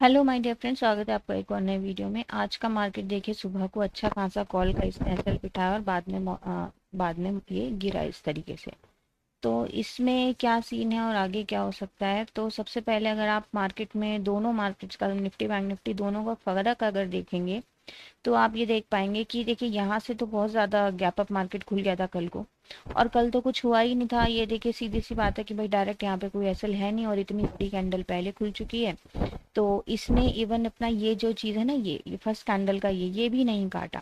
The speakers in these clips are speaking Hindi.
हेलो माय डियर फ्रेंड्स, स्वागत है आपका एक और नए वीडियो में। आज का मार्केट देखिए, सुबह को अच्छा खासा कॉल का इसने एसएल बिठाया और बाद में ये गिरा इस तरीके से। तो इसमें क्या सीन है और आगे क्या हो सकता है? तो सबसे पहले अगर आप मार्केट में दोनों मार्केट्स का, निफ्टी बैंक निफ्टी दोनों का फर्क अगर देखेंगे तो आप ये देख पाएंगे कि देखिए यहाँ से तो बहुत ज़्यादा गैप अप मार्केट खुल गया था कल को, और कल तो कुछ हुआ ही नहीं था। ये देखिए सीधी सी बात है कि भाई डायरेक्ट यहाँ पे कोई एसएल है नहीं और इतनी बड़ी कैंडल पहले खुल चुकी है। तो इसने इवन अपना ये जो चीज़ है ना, ये फर्स्ट कैंडल का ये भी नहीं काटा,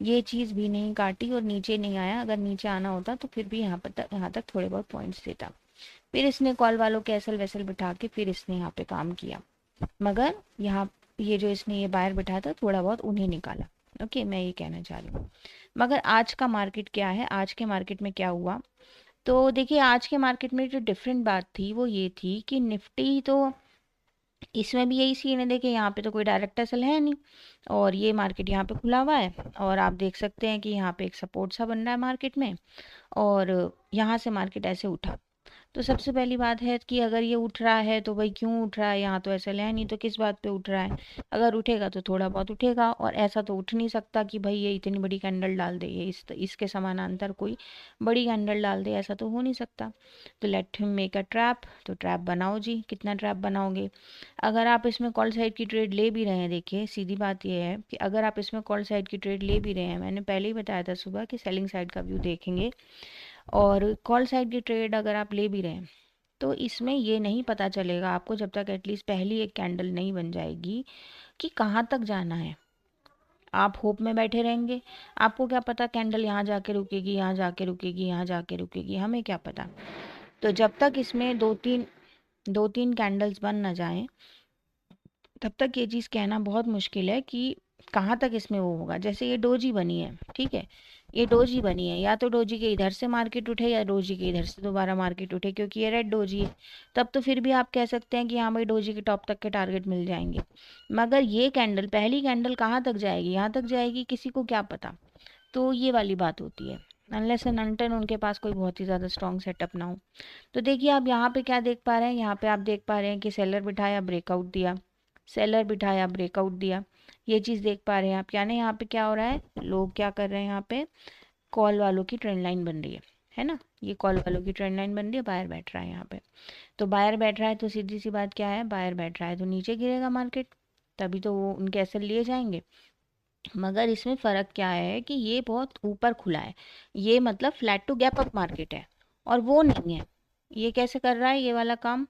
ये चीज़ भी नहीं काटी और नीचे नहीं आया। अगर नीचे आना होता तो फिर भी यहाँ तक थोड़े बहुत पॉइंट्स देता। फिर इसने कॉल वालों के एसएल वैसल बिठा के फिर इसने यहाँ पे काम किया, मगर यहाँ ये जो इसने ये बायर बिठाया था थोड़ा बहुत उन्हें निकाला। ओके, मैं ये कहना चाह रही हूँ। मगर आज का मार्केट क्या है, आज के मार्केट में क्या हुआ? तो देखिए आज के मार्केट में जो डिफरेंट बात थी वो ये थी कि निफ्टी तो इसमें भी यही सीन है। देखिए यहाँ पे तो कोई डायरेक्ट एसल है नहीं और ये मार्केट यहाँ पे खुला हुआ है और आप देख सकते हैं कि यहाँ पे एक सपोर्ट सा बन रहा है मार्केट में, और यहाँ से मार्केट ऐसे उठा। तो सबसे पहली बात है कि अगर ये उठ रहा है तो भाई क्यों उठ रहा है? यहाँ तो ऐसा है नहीं, तो किस बात पे उठ रहा है? अगर उठेगा तो थोड़ा बहुत उठेगा, और ऐसा तो उठ नहीं सकता कि भाई ये इतनी बड़ी कैंडल डाल दे, ये इसके समानांतर कोई बड़ी कैंडल डाल दे, ऐसा तो हो नहीं सकता। तो let him make a trap. तो ट्रैप बनाओ जी, कितना ट्रैप बनाओगे? अगर आप इसमें कॉल साइड की ट्रेड ले भी रहे हैं, देखिए सीधी बात यह है कि अगर आप इसमें कॉल साइड की ट्रेड ले भी रहे हैं, मैंने पहले ही बताया था सुबह कि सेलिंग साइड का व्यू देखेंगे, और कॉल साइड की ट्रेड अगर आप ले भी रहे हैं तो इसमें ये नहीं पता चलेगा आपको जब तक एटलीस्ट पहली एक कैंडल नहीं बन जाएगी कि कहाँ तक जाना है। आप होप में बैठे रहेंगे। आपको क्या पता कैंडल यहाँ जाके रुकेगी, यहाँ जाके रुकेगी, यहाँ जाके रुकेगी, हमें क्या पता। तो जब तक इसमें दो तीन कैंडल्स बन ना जाएं तब तक ये चीज़ कहना बहुत मुश्किल है कि कहाँ तक इसमें वो होगा। जैसे ये डोजी बनी है, ठीक है, ये डोजी बनी है, या तो डोजी के इधर से मार्केट उठे या डोजी के इधर से दोबारा मार्केट उठे, क्योंकि ये रेड डोजी है। तब तो फिर भी आप कह सकते हैं कि हाँ भाई डोजी के टॉप तक के टारगेट मिल जाएंगे। मगर ये कैंडल, पहली कैंडल कहाँ तक जाएगी, यहाँ तक जाएगी, किसी को क्या पता। तो ये वाली बात होती है, अनलेस एंड अनटिल उनके पास कोई बहुत ही ज़्यादा स्ट्रॉन्ग सेटअप ना हो। तो देखिए आप यहाँ पे क्या देख पा रहे हैं, यहाँ पे आप देख पा रहे हैं कि सेलर बिठाया ब्रेकआउट दिया, सेलर बिठाया ब्रेकआउट दिया, ये चीज़ देख पा रहे हैं आप। यानी यहाँ पे क्या हो रहा है, लोग क्या कर रहे हैं, यहाँ पे कॉल वालों की ट्रेंड लाइन बन रही है ना, ये कॉल वालों की ट्रेंड लाइन बन रही है, बायर बैठ रहा है यहाँ पे। तो बायर बैठ रहा है तो सीधी सी बात क्या है, बायर बैठ रहा है तो नीचे गिरेगा मार्केट, तभी तो वो उनके एसएल लिए जाएंगे। मगर इसमें फ़र्क क्या है कि ये बहुत ऊपर खुला है, ये मतलब flat to gap up market है, और वो नहीं है। ये कैसे कर रहा है ये वाला काम?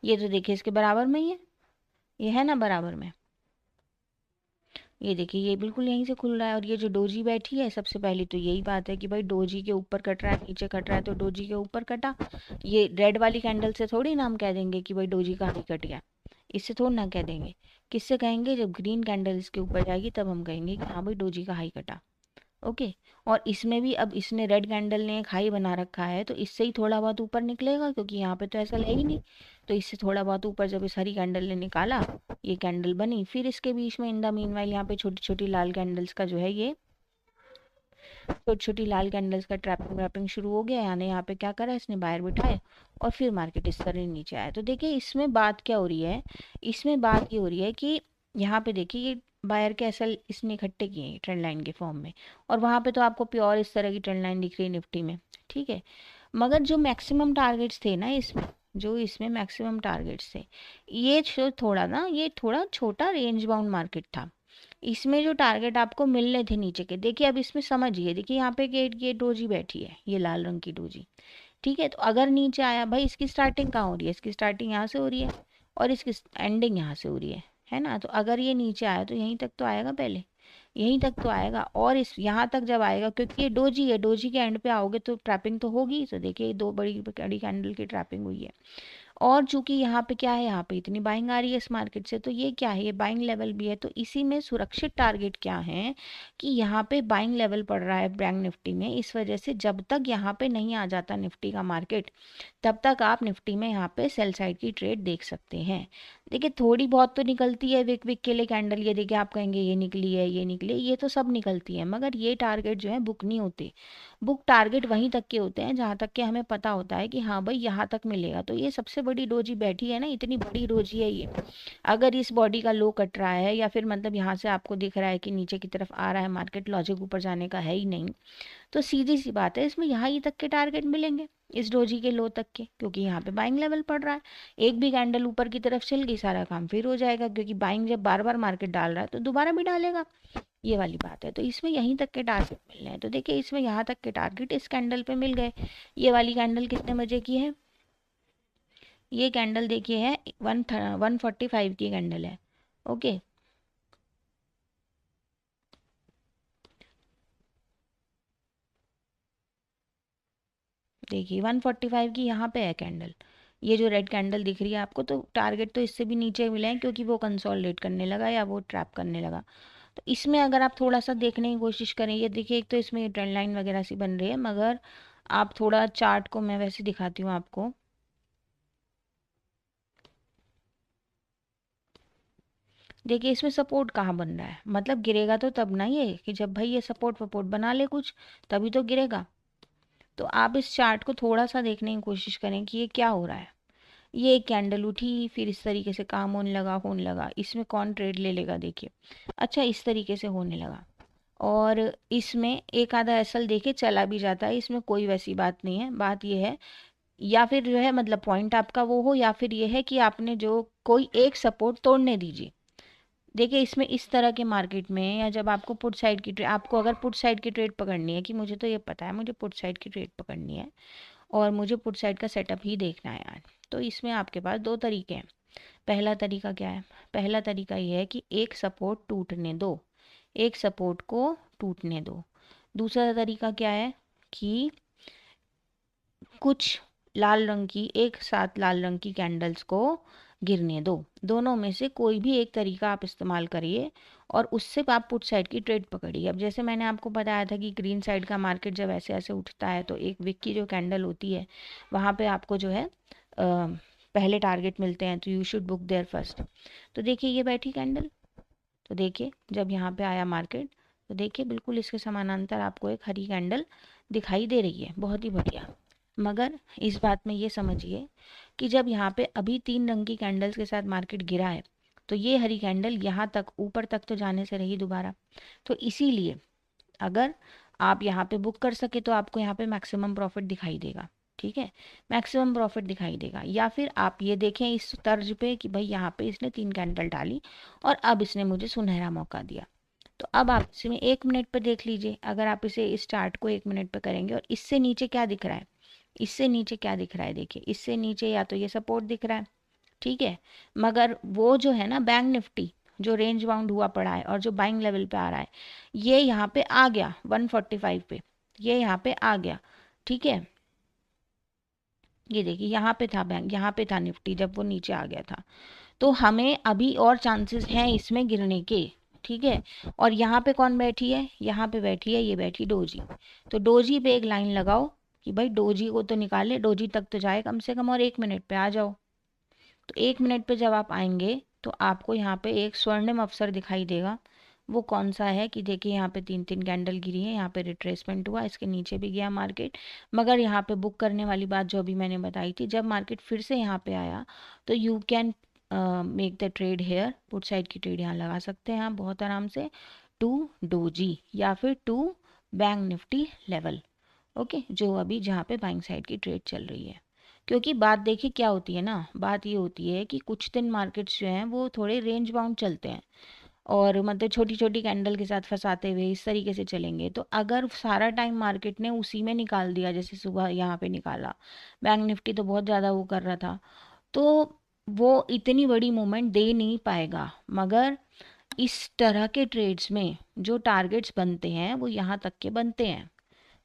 ये तो देखिए इसके बराबर में ही है, ये है ना बराबर में। ये देखिए ये बिल्कुल यहीं से खुल रहा है, और ये जो डोजी बैठी है, सबसे पहले तो यही बात है कि भाई डोजी के ऊपर कट रहा है, नीचे कट रहा है, तो डोजी के ऊपर कटा। ये रेड वाली कैंडल से थोड़ी ना हम कह देंगे कि भाई डोजी का हाई कट गया, इससे थोड़ी ना कह देंगे। किससे कहेंगे? जब ग्रीन कैंडल इसके ऊपर जाएगी तब हम कहेंगे कि हाँ भाई डोजी का हाई कटा। ओके। और इसमें भी अब इसने रेड कैंडल ने एक हाई बना रखा है, तो इससे ही थोड़ा बहुत ऊपर निकलेगा, क्योंकि यहाँ पे तो ऐसा है ही नहीं। तो इससे थोड़ा बहुत ऊपर जब इस हरी कैंडल ने निकाला, ये कैंडल बनी, फिर इसके बीच में इन द मीनवाइल यहाँ पे छोटी छोटी लाल कैंडल्स का जो है, ये छोटी छोटी लाल कैंडल्स का ट्रैपिंग वैपिंग शुरू हो गया। यानी यहाँ पे क्या करा, इसने बायर बिठाए और फिर मार्केट इस तरह नीचे आया। तो देखिए इसमें बात क्या हो रही है, इसमें बात ये हो रही है कि यहाँ पे देखिए ये बायर के एसएल इसने इकट्ठे किए हैं ट्रेंड लाइन के फॉर्म में, और वहाँ पे तो आपको प्योर इस तरह की ट्रेंड लाइन दिख रही है निफ्टी में, ठीक है। मगर जो मैक्सिमम टारगेट्स थे ना इसमें, जो इसमें मैक्सिमम टारगेट्स थे, ये जो थोड़ा ना, ये थोड़ा छोटा रेंज बाउंड मार्केट था। इसमें जो टारगेट आपको मिलने थे नीचे के, देखिए अब इसमें समझिए, देखिए यहाँ पे ये डोजी बैठी है, ये लाल रंग की डोजी, ठीक है। तो अगर नीचे आया, भाई इसकी स्टार्टिंग कहाँ हो रही है, इसकी स्टार्टिंग यहाँ से हो रही है और इसकी एंडिंग यहाँ से हो रही है ना। तो अगर ये नीचे आया तो यहीं तक तो आएगा, पहले यहीं तक तो आएगा, और इस यहाँ तक जब आएगा, क्योंकि ये डोजी है, डोजी के एंड पे आओगे तो ट्रैपिंग तो होगी। तो देखिए दो बड़ी बड़ी कैंडल की ट्रैपिंग हुई है, और चूंकि यहाँ पे क्या है, यहाँ पे इतनी बाइंग आ रही है इस मार्केट से, तो ये क्या है, ये बाइंग लेवल भी है। तो इसी में सुरक्षित टारगेट क्या है कि यहाँ पे बाइंग लेवल पड़ रहा है बैंक निफ्टी में, इस वजह से जब तक यहाँ पे नहीं आ जाता निफ्टी का मार्केट, तब तक आप निफ्टी में यहाँ पे सेल साइड की ट्रेड देख सकते हैं। देखिए थोड़ी बहुत तो निकलती है विक विक के लिए कैंडल, ये देखिए आप कहेंगे ये निकली है, ये निकली है, ये तो सब निकलती है, मगर ये टारगेट जो है बुक नहीं होते। बुक टारगेट वहीं तक के होते हैं जहाँ तक के हमें पता होता है कि हाँ भाई यहाँ तक मिलेगा। तो ये सबसे बड़ी बड़ी डोजी बैठी है ना, इतनी बड़ी डोजी है ये, अगर इस बॉडी का लो कट रहा है या फिर मतलब यहाँ से आपको दिख रहा है कि नीचे की तरफ आ रहा है मार्केट, लॉजिक ऊपर जाने का है ही नहीं, तो सीधी सी बात है इसमें यहाँ ही तक के टारगेट मिलेंगे, इस डोजी के लो तक के, क्योंकि यहाँ पे बाइंग लेवल पड़ रहा है। एक भी कैंडल ऊपर की तरफ चल गई, सारा काम फिर हो जाएगा, क्योंकि बाइंग जब बार बार मार्केट डाल रहा है तो दोबारा भी डालेगा, ये वाली बात है। तो इसमें यहीं तक के टारगेट मिल रहे हैं, तो देखिए इसमें यहाँ तक के टारगेट इस कैंडल पे मिल गए। ये वाली कैंडल कितने बजे की है, ये कैंडल देखिए है 145 की कैंडल है। ओके, देखिए 145 की यहाँ पे है कैंडल, ये जो रेड कैंडल दिख रही है आपको, तो टारगेट तो इससे भी नीचे मिले हैं, क्योंकि वो कंसोलिडेट करने लगा या वो ट्रैप करने लगा। तो इसमें अगर आप थोड़ा सा देखने की कोशिश करें, ये देखिए एक तो इसमें ट्रेंड लाइन वगैरह सी बन रही है, मगर आप थोड़ा चार्ट को, मैं वैसे दिखाती हूँ आपको, देखिए इसमें सपोर्ट कहाँ बन रहा है, मतलब गिरेगा तो तब ना ये, कि जब भाई ये सपोर्ट वपोर्ट बना ले कुछ, तभी तो गिरेगा। तो आप इस चार्ट को थोड़ा सा देखने की कोशिश करें कि ये क्या हो रहा है। ये एक कैंडल उठी, फिर इस तरीके से काम होने लगा, इसमें कौन ट्रेड ले लेगा, देखिए अच्छा इस तरीके से होने लगा, और इसमें एक आधा एसएल देके चला भी जाता है, इसमें कोई वैसी बात नहीं है। बात ये है, या फिर जो है मतलब पॉइंट आपका वो हो, या फिर ये है कि आपने जो कोई एक सपोर्ट तोड़ने दीजिए। देखिए इसमें इस तरह के मार्केट में, या जब आपको पुट साइड की ट्रेड, आपको अगर पुट साइड की ट्रेड पकड़नी है, कि मुझे तो ये पता है मुझे पुट साइड की ट्रेड पकड़नी है और मुझे पुट साइड का सेटअप ही देखना है यार, तो इसमें आपके पास दो तरीके हैं। पहला तरीका क्या है, पहला तरीका ये है कि एक सपोर्ट टूटने दो, एक सपोर्ट को टूटने दो। दूसरा तरीका क्या है कि कुछ लाल रंग की, एक साथ लाल रंग की कैंडल्स को गिरने दो। दोनों में से कोई भी एक तरीका आप इस्तेमाल करिए और उससे आप पुट साइड की ट्रेड पकड़िए। अब जैसे मैंने आपको बताया था कि ग्रीन साइड का मार्केट जब ऐसे ऐसे उठता है, तो एक विक की जो कैंडल होती है वहाँ पे आपको जो है पहले टारगेट मिलते हैं, तो you should book there first. तो देखिए ये बैठी कैंडल, तो देखिए जब यहाँ पे आया मार्केट, तो देखिए बिल्कुल इसके समानांतर आपको एक हरी कैंडल दिखाई दे रही है, बहुत ही बढ़िया। मगर इस बात में ये समझिए कि जब यहाँ पे अभी 3 रंग की कैंडल्स के साथ मार्केट गिरा है, तो ये हरी कैंडल यहाँ तक ऊपर तक तो जाने से रही दोबारा। तो इसीलिए अगर आप यहाँ पे बुक कर सके तो आपको यहाँ पे मैक्सिमम प्रॉफिट दिखाई देगा, ठीक है, मैक्सिमम प्रॉफिट दिखाई देगा। या फिर आप ये देखें इस तर्ज पे कि भाई यहाँ पे इसने 3 कैंडल डाली और अब इसने मुझे सुनहरा मौका दिया, तो अब आप इसमें 1 मिनट पे देख लीजिए। अगर आप इसे, इस चार्ट को 1 मिनट पे करेंगे, और इससे नीचे क्या दिख रहा है, इससे नीचे क्या दिख रहा है, देखिए इससे नीचे या तो ये सपोर्ट दिख रहा है, ठीक है, मगर वो जो है ना बैंक निफ्टी जो रेंज बाउंड हुआ पड़ा है और जो बाइंग लेवल पे आ रहा है, ये यहाँ पे आ गया 145 पे, ये यहाँ पे आ गया, ठीक है, ये देखिए यहाँ पे था बैंक, यहाँ पे था निफ्टी जब वो नीचे आ गया था। तो हमें अभी और चांसेस हैं इसमें गिरने के, ठीक है। और यहाँ पे कौन बैठी है, यहाँ पे बैठी है, ये बैठी डोजी। तो डोजी पे एक लाइन लगाओ कि भाई डोजी को तो निकाले, डोजी तक तो जाए कम से कम, और 1 मिनट पे आ जाओ। तो 1 मिनट पे जब आप आएंगे तो आपको यहाँ पे एक स्वर्णिम अवसर दिखाई देगा। वो कौन सा है कि देखिए यहाँ पे 3 3 कैंडल गिरी है, यहाँ पे रिट्रेसमेंट हुआ, इसके नीचे भी गया मार्केट, मगर यहाँ पे बुक करने वाली बात जो अभी मैंने बताई थी, जब मार्केट फिर से यहाँ पे आया तो you can make the trade here, put side की ट्रेड यहाँ लगा सकते हैं आप बहुत आराम से, टू डोजी या फिर to Bank Nifty level, okay, जो अभी जहाँ पे बाइंग साइड की ट्रेड चल रही है। क्योंकि बात देखिए क्या होती है ना, बात ये होती है कि कुछ दिन मार्केट्स जो हैं वो थोड़े रेंज बाउंड चलते हैं, और मतलब छोटी छोटी कैंडल के साथ फंसाते हुए इस तरीके से चलेंगे। तो अगर सारा टाइम मार्केट ने उसी में निकाल दिया, जैसे सुबह यहाँ पे निकाला, बैंक निफ्टी तो बहुत ज़्यादा वो कर रहा था, तो वो इतनी बड़ी मूवमेंट दे नहीं पाएगा। मगर इस तरह के ट्रेड्स में जो टारगेट्स बनते हैं वो यहाँ तक के बनते हैं,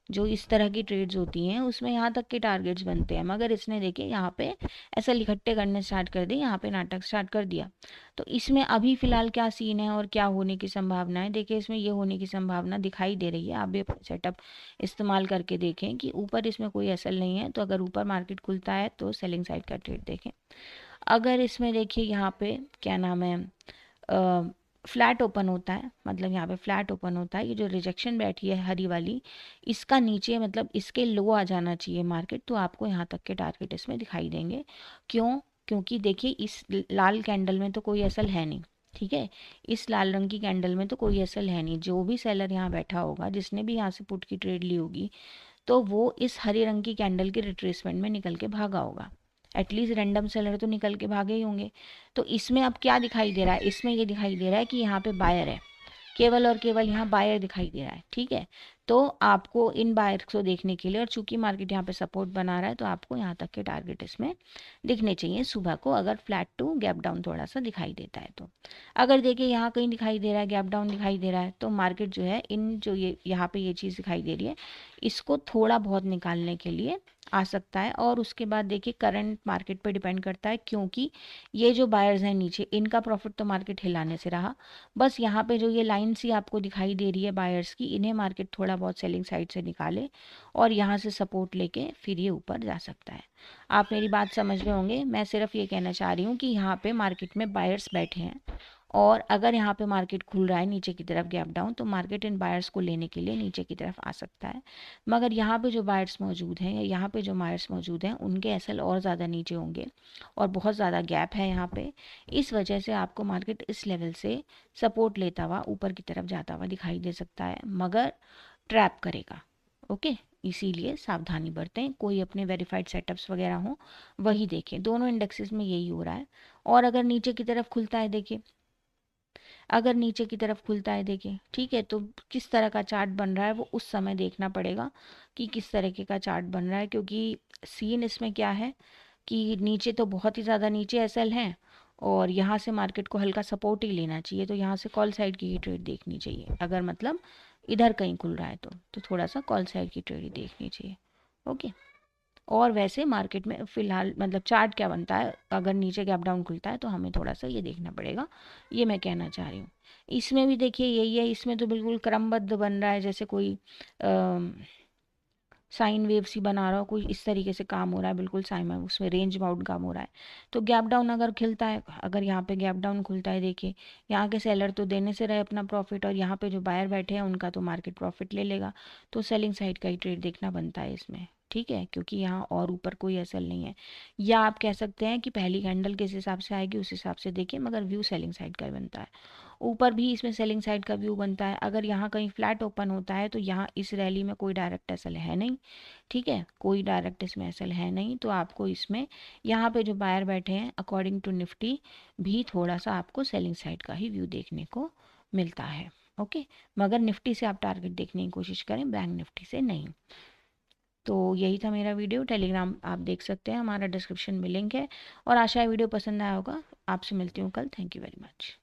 जो इस तरह की ट्रेड्स होती हैं उसमें यहाँ तक के टारगेट्स बनते हैं। मगर इसने देखिए यहाँ पे ऐसा इकट्ठे करने स्टार्ट कर दिए, यहाँ पे नाटक स्टार्ट कर दिया। तो इसमें अभी फिलहाल क्या सीन है और क्या होने की संभावना है, देखिए इसमें ये होने की संभावना दिखाई दे रही है। आप भी सेटअप इस्तेमाल करके देखें कि ऊपर इसमें कोई असल नहीं है, तो अगर ऊपर मार्केट खुलता है तो सेलिंग साइड का ट्रेड देखें। अगर इसमें देखिए यहाँ पे क्या नाम है, फ्लैट ओपन होता है, मतलब यहाँ पे फ्लैट ओपन होता है, ये जो रिजेक्शन बैठी है हरी वाली, इसका नीचे मतलब इसके लो आ जाना चाहिए मार्केट, तो आपको यहाँ तक के टारगेट इसमें दिखाई देंगे। क्यों? क्योंकि देखिए इस लाल कैंडल में तो कोई असल है नहीं, ठीक है, इस लाल रंग की कैंडल में तो कोई असल है नहीं। जो भी सेलर यहाँ बैठा होगा, जिसने भी यहाँ से पुट की ट्रेड ली होगी, तो वो इस हरे रंग की कैंडल के रिट्रेसमेंट में निकल के भागा होगा। एटलीस्ट रैंडम सेलर तो निकल के भागे ही होंगे। तो इसमें अब क्या दिखाई दे रहा है, इसमें ये दिखाई दे रहा है कि यहाँ पे बायर है, केवल और केवल यहाँ बायर दिखाई दे रहा है, ठीक है। तो आपको इन बायर्स को देखने के लिए, और चूंकि मार्केट यहाँ पे सपोर्ट बना रहा है, तो आपको यहाँ तक के टारगेट इसमें दिखने चाहिए सुबह को, अगर फ्लैट टू गैप डाउन थोड़ा सा दिखाई देता है तो। अगर देखिए यहाँ कहीं दिखाई दे रहा है, गैप डाउन दिखाई दे रहा है, तो मार्केट जो है इन जो ये यहाँ पे ये चीज़ दिखाई दे रही है, इसको थोड़ा बहुत निकालने के लिए आ सकता है। और उसके बाद देखिए करंट मार्केट पे डिपेंड करता है, क्योंकि ये जो बायर्स हैं नीचे, इनका प्रॉफिट तो मार्केट हिलाने से रहा। बस यहाँ पे जो ये लाइन सी आपको दिखाई दे रही है बायर्स की, इन्हें मार्केट थोड़ा बहुत सेलिंग साइड से निकाले और यहाँ से सपोर्ट लेके फिर ये ऊपर जा सकता है। आप मेरी बात समझ रहे होंगे, मैं सिर्फ ये कहना चाह रही हूँ कि यहाँ पे मार्केट में बायर्स बैठे हैं, और अगर यहाँ पे मार्केट खुल रहा है नीचे की तरफ गैप डाउन, तो मार्केट इन बायर्स को लेने के लिए नीचे की तरफ आ सकता है। मगर यहाँ पे जो बायर्स मौजूद हैं, या यहाँ पे जो बायर्स मौजूद हैं, उनके एसएल और ज़्यादा नीचे होंगे और बहुत ज़्यादा गैप है यहाँ पे। इस वजह से आपको मार्केट इस लेवल से सपोर्ट लेता हुआ ऊपर की तरफ जाता हुआ दिखाई दे सकता है, मगर ट्रैप करेगा। ओके, इसीलिए सावधानी बरतें, कोई अपने वेरीफाइड सेटअप्स वगैरह हों वही देखें। दोनों इंडेक्सेस में यही हो रहा है। और अगर नीचे की तरफ खुलता है, देखिए अगर नीचे की तरफ खुलता है, देखिए ठीक है, तो किस तरह का चार्ट बन रहा है वो उस समय देखना पड़ेगा कि किस तरीके का चार्ट बन रहा है। क्योंकि सीन इसमें क्या है कि नीचे तो बहुत ही ज़्यादा नीचे एसएल हैं, और यहाँ से मार्केट को हल्का सपोर्ट ही लेना चाहिए, तो यहाँ से कॉल साइड की ही ट्रेड देखनी चाहिए। अगर मतलब इधर कहीं खुल रहा है तो थोड़ा सा कॉल साइड की ट्रेड ही देखनी चाहिए। ओके। और वैसे मार्केट में फ़िलहाल मतलब चार्ट क्या बनता है, अगर नीचे गैप डाउन खुलता है तो हमें थोड़ा सा ये देखना पड़ेगा, ये मैं कहना चाह रही हूँ। इसमें भी देखिए यही है, इसमें तो बिल्कुल क्रमबद्ध बन रहा है, जैसे कोई साइन वेव सी बना रहा हो, कोई इस तरीके से काम हो रहा है, बिल्कुल साइन वेव, उसमें रेंज बाउंड काम हो रहा है। तो गैप डाउन अगर खिलता है, अगर यहाँ पे गैप डाउन खुलता है, देखिए यहाँ के सेलर तो देने से रहे अपना प्रॉफिट, और यहाँ पे जो बायर बैठे हैं उनका तो मार्केट प्रॉफिट ले लेगा। तो सेलिंग साइड का ही ट्रेड देखना बनता है इसमें, ठीक है, क्योंकि यहाँ और ऊपर कोई असल नहीं है। या आप कह सकते हैं कि पहली कैंडल किस हिसाब से आएगी उस हिसाब से देखिए, मगर व्यू सेलिंग साइड का ही बनता है। ऊपर भी इसमें सेलिंग साइड का व्यू बनता है। अगर यहाँ कहीं फ्लैट ओपन होता है, तो यहाँ इस रैली में कोई डायरेक्ट एसएल है नहीं, ठीक है, कोई डायरेक्ट इसमें एसएल है नहीं, तो आपको इसमें यहाँ पे जो बायर बैठे हैं अकॉर्डिंग टू निफ्टी भी थोड़ा सा आपको सेलिंग साइड का ही व्यू देखने को मिलता है। ओके, मगर निफ्टी से आप टारगेट देखने की कोशिश करें, बैंक निफ्टी से नहीं। तो यही था मेरा वीडियो। टेलीग्राम आप देख सकते हैं, हमारा डिस्क्रिप्शन में लिंक है, और आशा है वीडियो पसंद आया होगा। आपसे मिलती हूँ कल। Thank you very much.